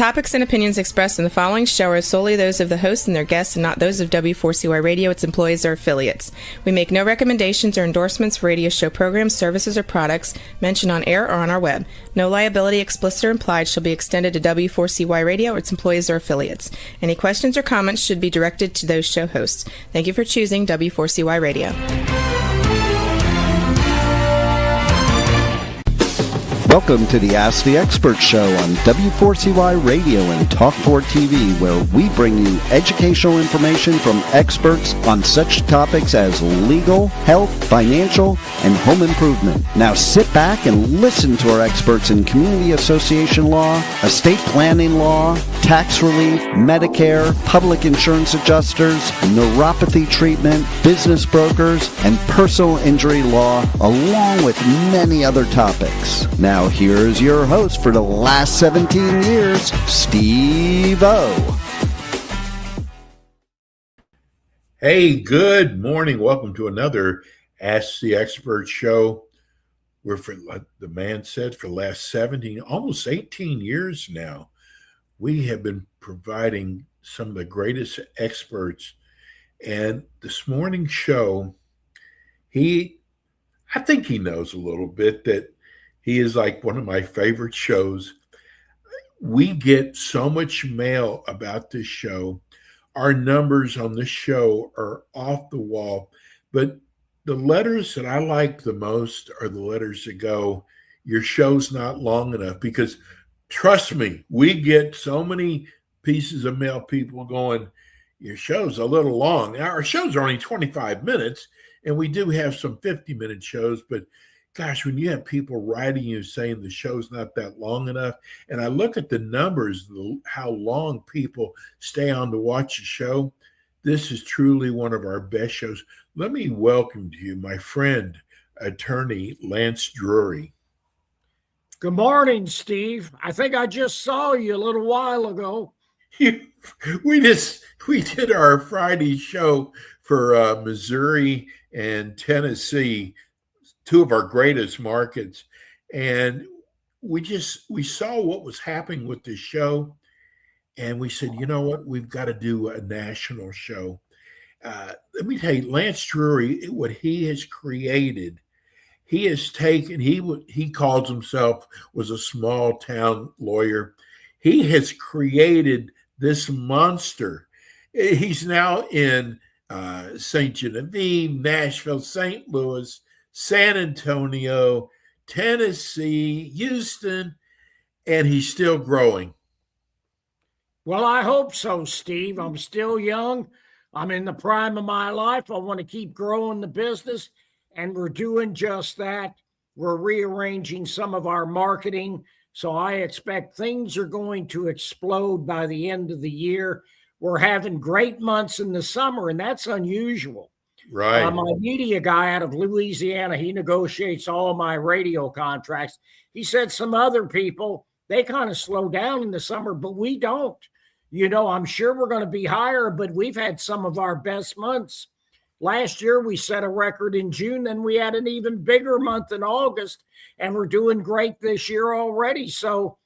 topics and opinions expressed in the following show are solely those of the host and their guests and not those of W4CY Radio, its employees, or affiliates. We make no recommendations or endorsements for radio show programs, services, or products mentioned on air or on our web. No liability, explicit or implied, shall be extended to W4CY Radio or its employees or affiliates. Any questions or comments should be directed to those show hosts. Thank you for choosing W4CY Radio. Welcome to the Ask the Expert Show on W4CY Radio and Talk4 TV, where we bring you educational information from experts on such topics as legal, health, financial, and home improvement. Now sit back and listen to our experts in community association law, estate planning law, tax relief, Medicare, public insurance adjusters, neuropathy treatment, business brokers, and personal injury law, along with many other topics. Now here's your host for the last 17 years, Steve O. Hey, good morning. Welcome to another Ask the Expert show. We're, for like the man said, for the last 17, almost 18 years now, we have been providing some of the greatest experts. And this morning's show, I think he knows a little bit that he is like one of my favorite shows. We get so much mail about this show. Our numbers on this show are off the wall. But the letters that I like the most are the letters that go, your show's not long enough. Because trust me, we get so many pieces of mail, people going, your show's a little long. Now, our shows are only 25 minutes, and we do have some 50-minute shows, but gosh, when you have people writing you saying the show's not that long enough, and I look at the numbers, how long people stay on to watch the show, this is truly one of our best shows. Let me welcome to you my friend, attorney Lance Drury. Good morning, Steve. I think I just saw you a little while ago. We did our Friday show for Missouri and Tennessee, two of our greatest markets. And we saw what was happening with this show. And we said, you know what, we've got to do a national show. Let me tell you, Lance Drury, what he has created, he has taken, he calls himself, was a small town lawyer. He has created this monster. He's now in St. Genevieve, Nashville, St. Louis, San Antonio, Tennessee, Houston, and he's still growing. Well, I hope so, Steve. I'm still young. I'm in the prime of my life. I want to keep growing the business, and we're doing just that. We're rearranging some of our marketing, so I expect things are going to explode by the end of the year. We're having great months in the summer, and that's unusual. Right. My media guy out of Louisiana, he negotiates all my radio contracts. He said some other people, they kind of slow down in the summer, but we don't. You know, I'm sure we're going to be higher, but we've had some of our best months. Last year, we set a record in June, and we had an even bigger month in August, and we're doing great this year already. So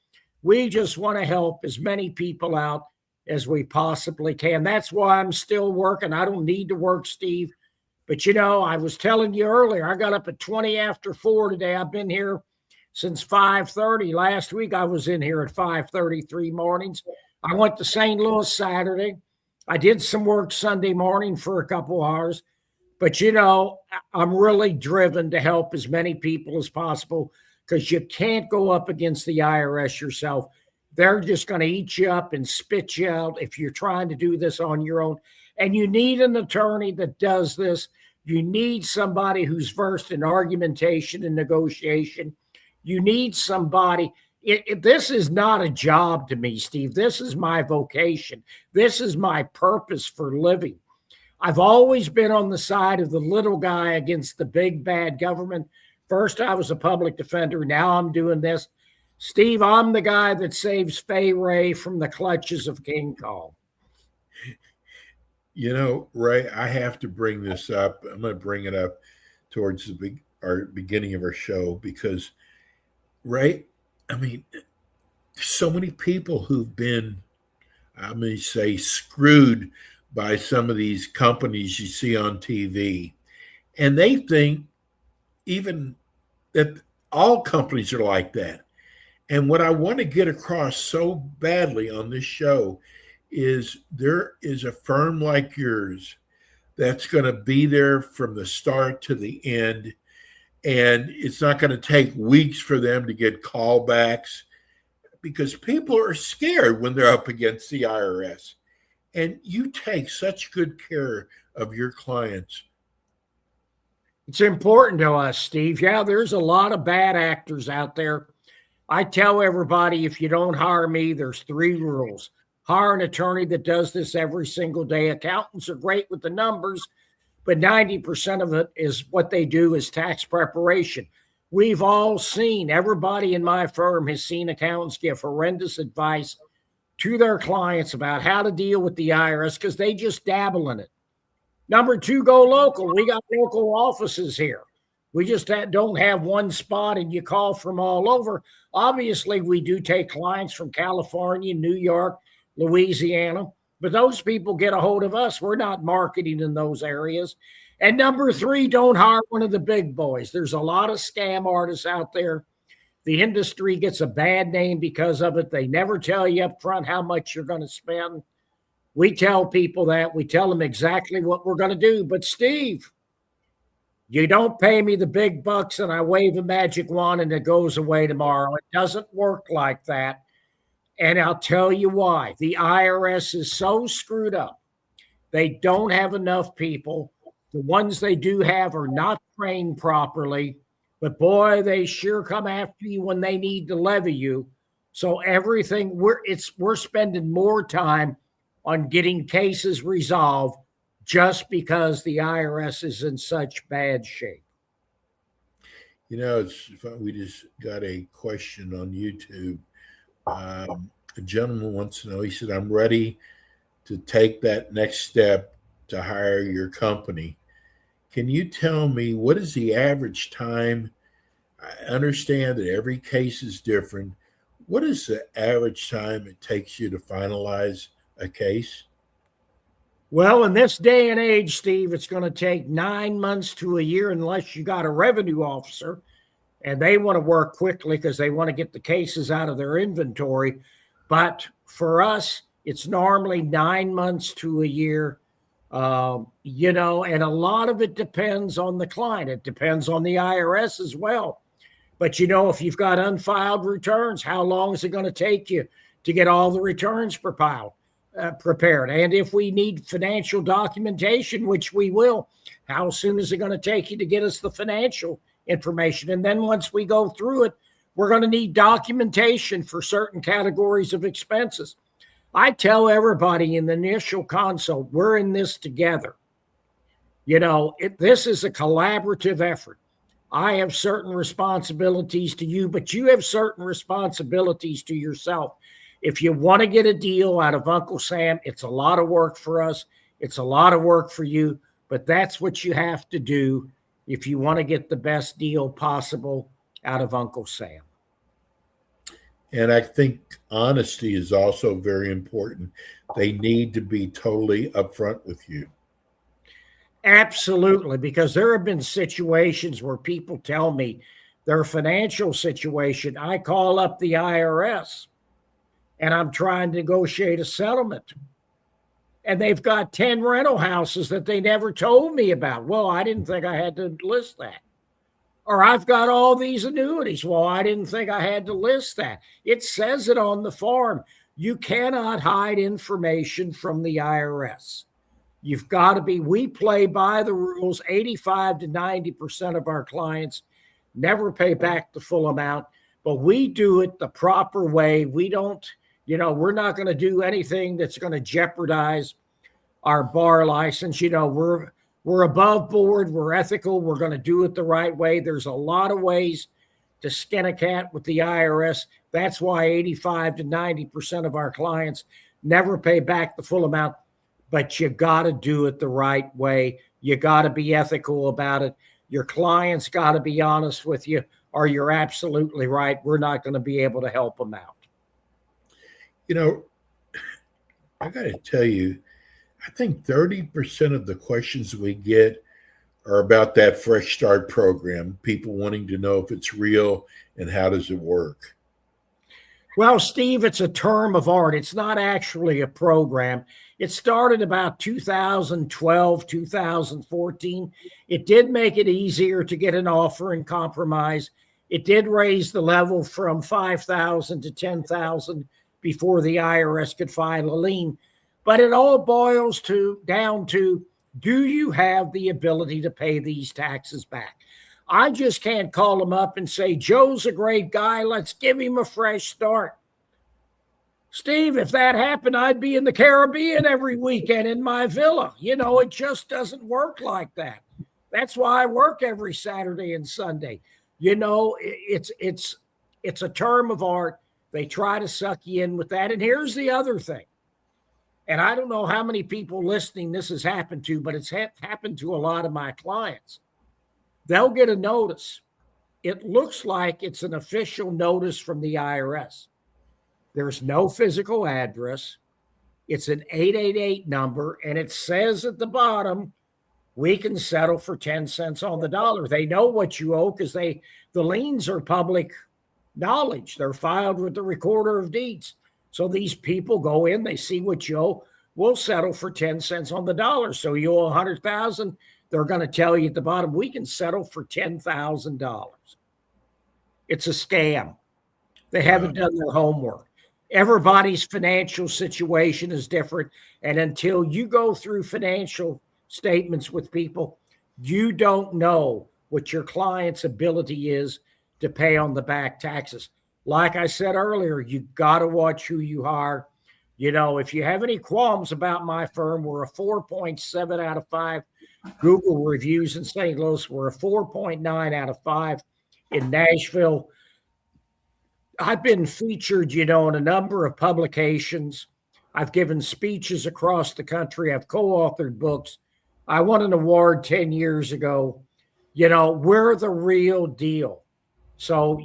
we just want to help as many people out as we possibly can. That's why I'm still working. I don't need to work, Steve. But, you know, I was telling you earlier, I got up at 20 after 4 today. I've been here since 5:30. Last week, I was in here at 5:33 mornings. I went to St. Louis Saturday. I did some work Sunday morning for a couple hours. But, you know, I'm really driven to help as many people as possible because you can't go up against the IRS yourself. They're just going to eat you up and spit you out if you're trying to do this on your own. And you need an attorney that does this. You need somebody who's versed in argumentation and negotiation. You need somebody. This is not a job to me, Steve. This is my vocation. This is my purpose for living. I've always been on the side of the little guy against the big bad government. First, I was a public defender. Now I'm doing this. Steve, I'm the guy that saves Fay Ray from the clutches of King Kong. You know, Ray, I have to bring this up. I'm going to bring it up towards our beginning of our show because, Ray, I mean, so many people who've been, I may say, screwed by some of these companies you see on TV. And they think even that all companies are like that. And what I want to get across so badly on this show is there is a firm like yours that's going to be there from the start to the end. And it's not going to take weeks for them to get callbacks because people are scared when they're up against the IRS. And you take such good care of your clients. It's important to us, Steve. Yeah, there's a lot of bad actors out there. I tell everybody, if you don't hire me, there's 3 rules. Hire an attorney that does this every single day. Accountants are great with the numbers, but 90% of it is what they do is tax preparation. We've all seen, everybody in my firm has seen accountants give horrendous advice to their clients about how to deal with the IRS because they just dabble in it. Number 2, go local. We got local offices here. We just don't have one spot and you call from all over. Obviously, we do take clients from California, New York, Louisiana, but those people get a hold of us. We're not marketing in those areas. And number 3, don't hire one of the big boys. There's a lot of scam artists out there. The industry gets a bad name because of it. They never tell you up front how much you're going to spend. We tell people that. We tell them exactly what we're going to do. But Steve, you don't pay me the big bucks and I wave a magic wand and it goes away tomorrow. It doesn't work like that. And I'll tell you why. The IRS is so screwed up. They don't have enough people. The ones they do have are not trained properly. But boy, they sure come after you when they need to levy you. So everything, we're spending more time on getting cases resolved just because the IRS is in such bad shape. You know, it's fun. We just got a question on YouTube. A gentleman wants to know, he said, I'm ready to take that next step to hire your company. Can you tell me what is the average time? I understand that every case is different. What is the average time it takes you to finalize a case? Well, in this day and age, Steve, it's going to take 9 months to a year unless you got a revenue officer and they want to work quickly because they want to get the cases out of their inventory. But for us, it's normally 9 months to a year, and a lot of it depends on the client. It depends on the IRS as well. But, if you've got unfiled returns, how long is it going to take you to get all the returns prepared? And if we need financial documentation, which we will, how soon is it going to take you to get us the financial information? And then once we go through it, we're going to need documentation for certain categories of expenses. I tell everybody in the initial consult, we're in this together. This is a collaborative effort. I have certain responsibilities to you, but you have certain responsibilities to yourself. If you want to get a deal out of Uncle Sam, it's a lot of work for us. It's a lot of work for you, but that's what you have to do if you want to get the best deal possible out of Uncle Sam. And I think honesty is also very important. They need to be totally upfront with you. Absolutely, because there have been situations where people tell me their financial situation. I call up the IRS and I'm trying to negotiate a settlement. And they've got 10 rental houses that they never told me about. Well, I didn't think I had to list that. Or I've got all these annuities. Well, I didn't think I had to list that. It says it on the form. You cannot hide information from the IRS. You've got to we play by the rules. 85 to 90% of our clients never pay back the full amount, but we do it the proper way. We don't, we're not going to do anything that's going to jeopardize our bar license. We're above board. We're ethical. We're going to do it the right way. There's a lot of ways to skin a cat with the IRS. That's why 85 to 90% of our clients never pay back the full amount. But you got to do it the right way. You got to be ethical about it. Your clients got to be honest with you, or you're absolutely right. We're not going to be able to help them out. You know, I got to tell you, I think 30% of the questions we get are about that Fresh Start program, people wanting to know if it's real and how does it work. Well, Steve, it's a term of art. It's not actually a program. It started about 2012, 2014. It did make it easier to get an offer and compromise. It did raise the level from 5,000 to 10,000 before the IRS could file a lien. But it all boils down to, do you have the ability to pay these taxes back? I just can't call him up and say, Joe's a great guy. Let's give him a fresh start. Steve, if that happened, I'd be in the Caribbean every weekend in my villa. It just doesn't work like that. That's why I work every Saturday and Sunday. It's a term of art. They try to suck you in with that. And here's the other thing. And I don't know how many people listening this has happened to, but it's happened to a lot of my clients. They'll get a notice. It looks like it's an official notice from the IRS. There's no physical address. It's an 888 number, and it says at the bottom, we can settle for 10 cents on the dollar. They know what you owe because the liens are public knowledge. They're filed with the recorder of deeds. So these people go in, they see what you owe. We'll settle for 10 cents on the dollar. So you owe 100,000. They're going to tell you at the bottom, we can settle for $10,000. It's a scam. They haven't done their homework. Everybody's financial situation is different. And until you go through financial statements with people, you don't know what your client's ability is to pay on the back taxes. Like I said earlier, you got to watch who you hire. If you have any qualms about my firm, we're a 4.7 out of 5 Google reviews in St. Louis. We're a 4.9 out of 5 in Nashville. I've been featured, in a number of publications. I've given speeches across the country. I've co-authored books. I won an award 10 years ago. We're the real deal. So,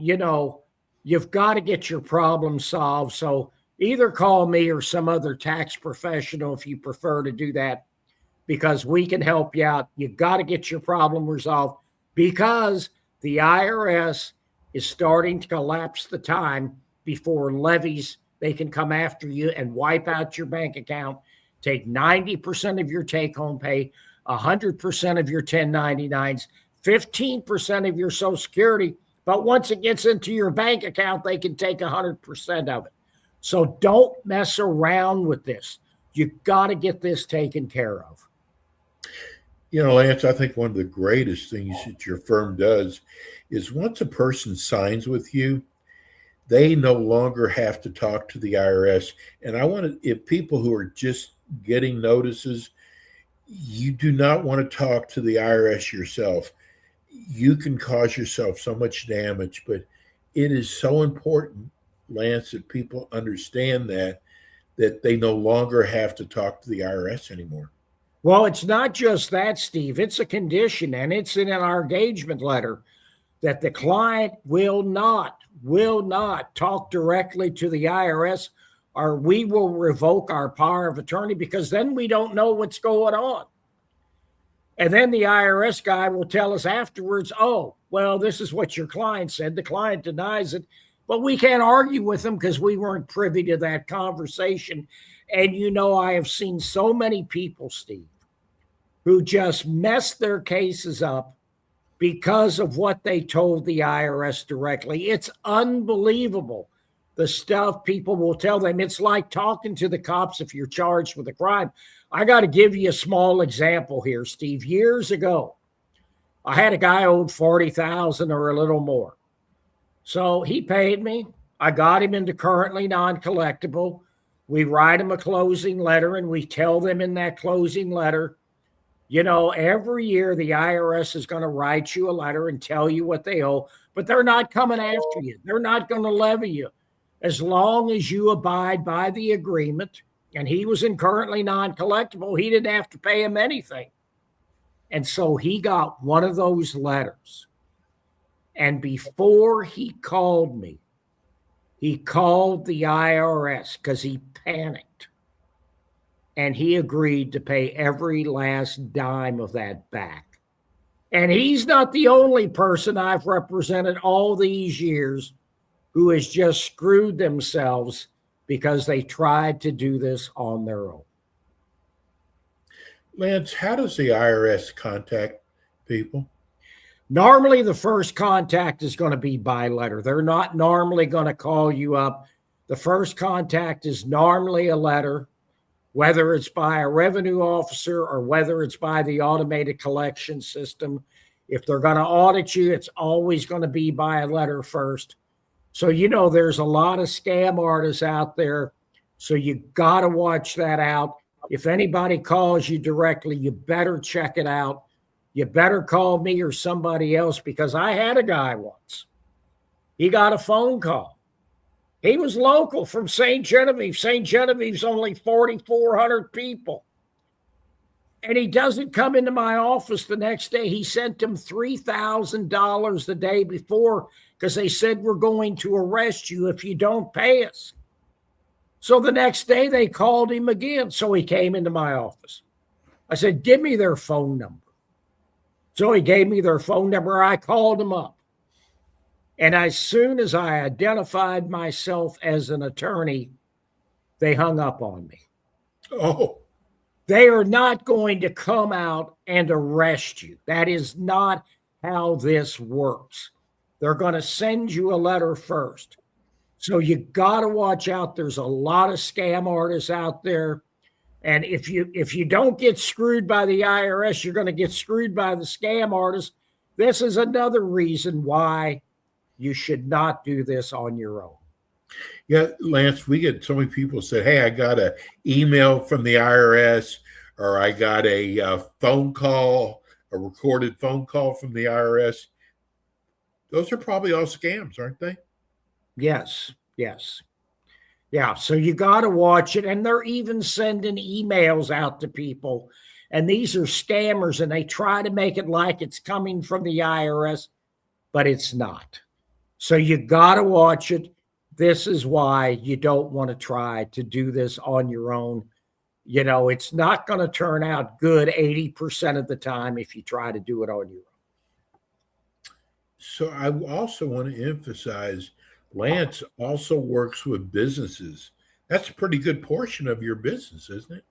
you've got to get your problem solved. So either call me or some other tax professional if you prefer to do that, because we can help you out. You've got to get your problem resolved because the IRS is starting to collapse the time before levies. They can come after you and wipe out your bank account, take 90% of your take-home pay, 100% of your 1099s, 15% of your Social Security. But once it gets into your bank account, they can take 100% of it. So don't mess around with this. You've got to get this taken care of. Lance, I think one of the greatest things that your firm does is once a person signs with you, they no longer have to talk to the IRS. And if people who are just getting notices, you do not want to talk to the IRS yourself. You can cause yourself so much damage, but it is so important, Lance, that people understand that they no longer have to talk to the IRS anymore. Well, it's not just that, Steve. It's a condition, and it's in our engagement letter that the client will not talk directly to the IRS, or we will revoke our power of attorney, because then we don't know what's going on. And then the IRS guy will tell us afterwards, oh, well, this is what your client said. The client denies it, but we can't argue with them because we weren't privy to that conversation. And I have seen so many people, Steve, who just mess their cases up because of what they told the IRS directly. It's unbelievable, the stuff people will tell them. It's like talking to the cops if you're charged with a crime. I got to give you a small example here, Steve. Years ago, I had a guy owed $40,000 or a little more. So he paid me. I got him into currently non-collectible. We write them a closing letter, and we tell them in that closing letter, every year the IRS is going to write you a letter and tell you what they owe, but they're not coming after you. They're not going to levy you as long as you abide by the agreement. And he was in currently non-collectible. He didn't have to pay him anything. And so he got one of those letters. And before he called me, He called the IRS because he panicked. And he agreed to pay every last dime of that back. And he's not the only person I've represented all these years who has just screwed themselves because they tried to do this on their own. Lance, how does the IRS contact people? Normally, the first contact is going to be by letter. They're not normally going to call you up. The first contact is normally a letter, whether it's by a revenue officer or whether it's by the automated collection system. If they're going to audit you, it's always going to be by a letter first. So, there's a lot of scam artists out there. So you got to watch that out. If anybody calls you directly, you better check it out. You better call me or somebody else, because I had a guy once. He got a phone call. He was local from St. Genevieve. St. Genevieve's only 4,400 people. And he doesn't come into my office the next day. He sent him $3,000 the day before because they said, we're going to arrest you if you don't pay us. So the next day they called him again. So he came into my office. I said, give me their phone number. So he gave me their phone number. I called him up. And as soon as I identified myself as an attorney, they hung up on me. Oh. They are not going to come out and arrest you. That is not how this works. They're going to send you a letter first. So you got to watch out. There's a lot of scam artists out there. And if you don't get screwed by the IRS, you're going to get screwed by the scam artists. This is another reason why you should not do this on your own. Yeah, Lance, we get so many people say, hey, I got an email from the IRS, or I got a phone call, a recorded phone call from the IRS. Those are probably all scams, aren't they? Yes. Yeah, so you got to watch it. And they're even sending emails out to people. And these are scammers, and they try to make it like it's coming from the IRS, but it's not. So you got to watch it. This is why you don't want to try to do this on your own. It's not going to turn out good 80% of the time if you try to do it on your own. So I also want to emphasize, Lance also works with businesses. That's a pretty good portion of your business, isn't it?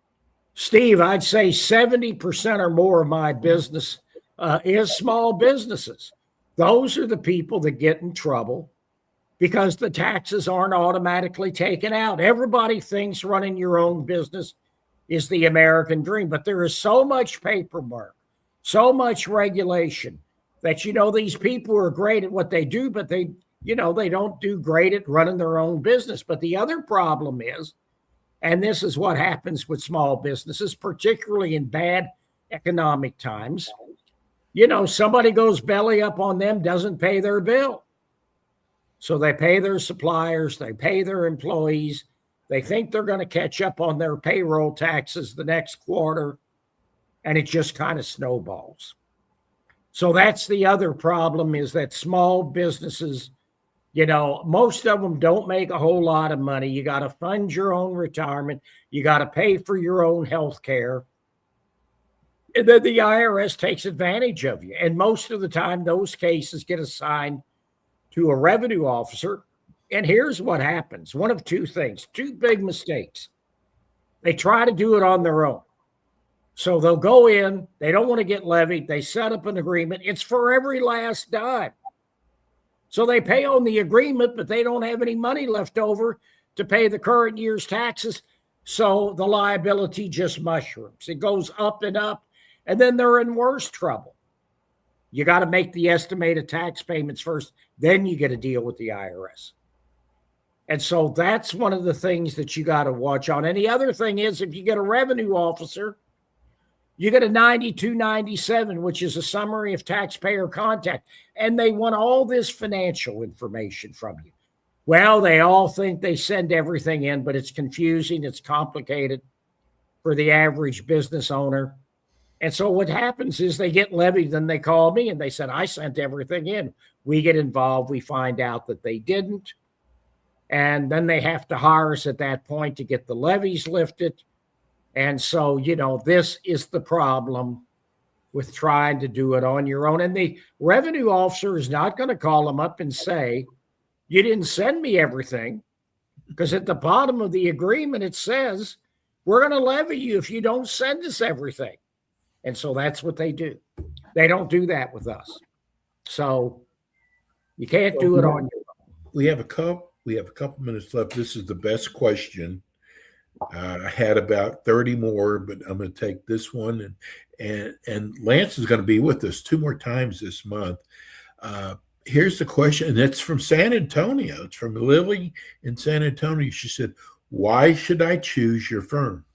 Steve, I'd say 70% or more of my business is small businesses. Those are the people that get in trouble because the taxes aren't automatically taken out. Everybody thinks running your own business is the American dream, but there is so much paperwork, so much regulation that, these people are great at what they do, but they don't do great at running their own business. But the other problem is, and this is what happens with small businesses, particularly in bad economic times, somebody goes belly up on them, doesn't pay their bill. So they pay their suppliers, they pay their employees. They think they're going to catch up on their payroll taxes the next quarter, and it just kind of snowballs. So that's the other problem, is that small businesses, most of them don't make a whole lot of money. You got to fund your own retirement. You got to pay for your own health care. And then the IRS takes advantage of you. And most of the time, those cases get assigned to a revenue officer. And here's what happens. One of two things, two big mistakes. They try to do it on their own. So they'll go in, they don't want to get levied. They set up an agreement. It's for every last dime. So they pay on the agreement, but they don't have any money left over to pay the current year's taxes. So the liability just mushrooms. It goes up and up, and then they're in worse trouble. You got to make the estimated tax payments first, then you get a deal with the IRS. And so that's one of the things that you got to watch on. And the other thing is, if you get a revenue officer, you get a 9297, which is a summary of taxpayer contact, and they want all this financial information from you. Well, they all think they send everything in, but it's confusing, it's complicated for the average business owner. And so what happens is they get levied, then they call me and they said, I sent everything in. We get involved, we find out that they didn't. And then they have to hire us at that point to get the levies lifted. And so, this is the problem with trying to do it on your own. And the revenue officer is not going to call them up and say, you didn't send me everything, because at the bottom of the agreement, it says, we're going to levy you if you don't send us everything. And so that's what they do. They don't do that with us. So you can't do it on your own. We have a couple minutes left. This is the best question. I had about 30 more, but I'm going to take this one. And Lance is going to be with us 2 more times this month. Here's the question, and it's from San Antonio. It's from Lily in San Antonio. She said, why should I choose your firm?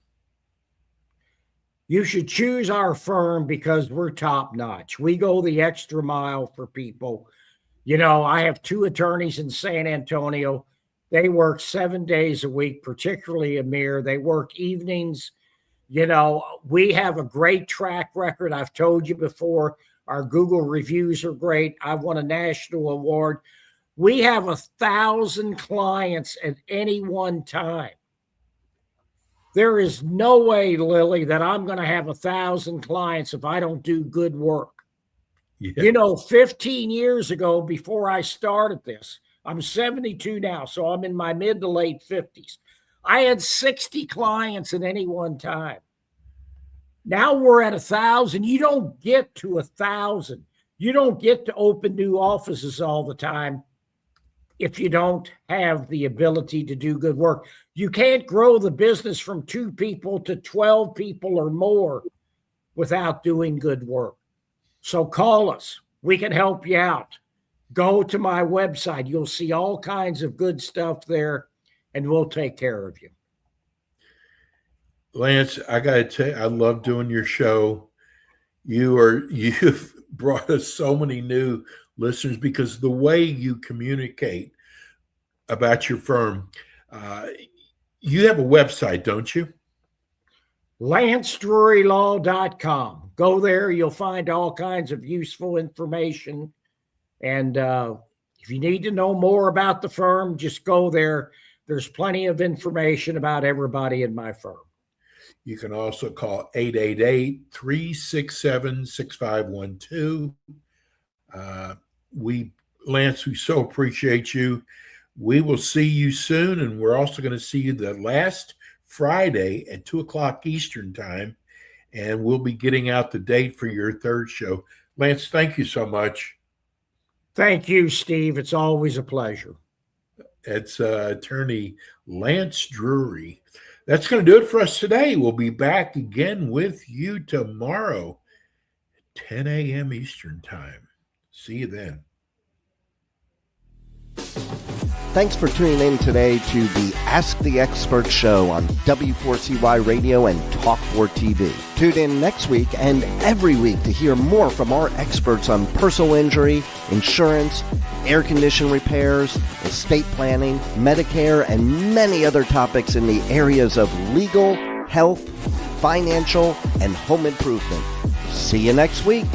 You should choose our firm because we're top notch. We go the extra mile for people. I have 2 attorneys in San Antonio. They work 7 days a week, particularly Amir. They work evenings. We have a great track record. I've told you before, our Google reviews are great. I won a national award. We have 1,000 clients at any one time. There is no way, Lily, that I'm going to have 1,000 clients if I don't do good work. Yeah. 15 years ago, before I started this, I'm 72 now, so I'm in my mid to late 50s. I had 60 clients at any one time. Now we're at 1,000. You don't get to 1,000. You don't get to open new offices all the time if you don't have the ability to do good work. You can't grow the business from 2 people to 12 people or more without doing good work. So call us. We can help you out. Go to my website. You'll see all kinds of good stuff there, and we'll take care of you. Lance, I got to tell you, I love doing your show. You've brought us so many new listeners because the way you communicate about your firm, you have a website, don't you? LanceDruryLaw.com. Go there. You'll find all kinds of useful information. And if you need to know more about the firm, just go there. There's plenty of information about everybody in my firm. You can also call 888-367-6512. Lance, we so appreciate you. We will see you soon, and we're also going to see you the last Friday at 2 o'clock Eastern time, and we'll be getting out the date for your 3rd show. Lance, thank you so much. Thank you, Steve. It's always a pleasure. It's attorney Lance Drury. That's going to do it for us today. We'll be back again with you tomorrow at 10 a.m. Eastern time. See you then. Thanks for tuning in today to the Ask the Expert show on W4CY Radio and Talk4TV. Tune in next week and every week to hear more from our experts on personal injury, insurance, air condition repairs, estate planning, Medicare, and many other topics in the areas of legal, health, financial, and home improvement. See you next week.